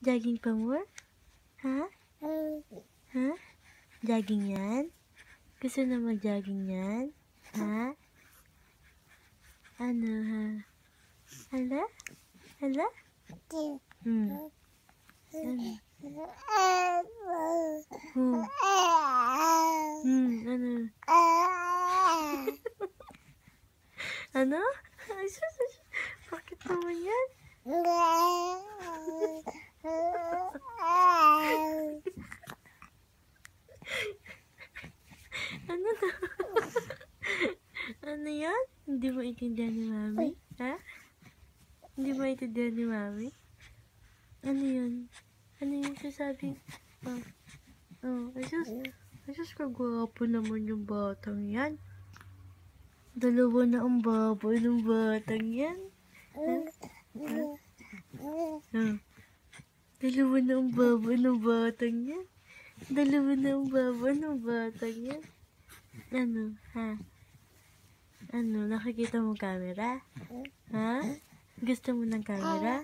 Jogging pa more? Ha? Ha? Jogging yan? Gusto na mag-jogging yan? Ha? Ano ha? Hala? Hala? Ano? Ano? Ano? Ay, sus. Bakit naman yan? Ano to? Ano yan? Hindi mo intindihan ni Mami? Ha? Hindi mo intindihan ni Mami? Ano yun? Ano yung sasabi? Ay sus, kagwapo naman yung batang yan. Dalawa na ang baboy ng batang yan. Dalawa na ang baboy ng batang yan. Dalawa na ang baboy ng batang yan. Ano, ha? Ano, nakikita mo camera? Ha? Gusto mo ng camera?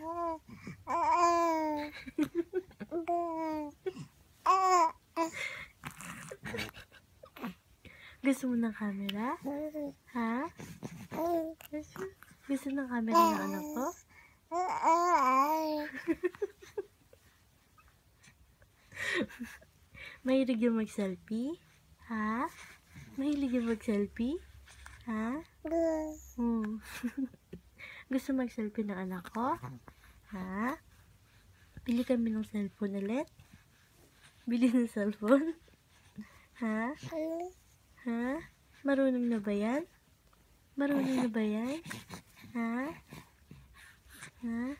Gusto mo ng camera? Ha? Gusto ng camera ng anak ko? Mahilig yung mag-selfie? Ha? Mahilig yung mag-selfie? Ha? Gusto mag-selfie ng anak ko? Ha? Bili kami ng cellphone ulit? Bili ng cellphone? Ha? Ha? Marunong na ba yan? Marunong na ba yan? Ha? Ha?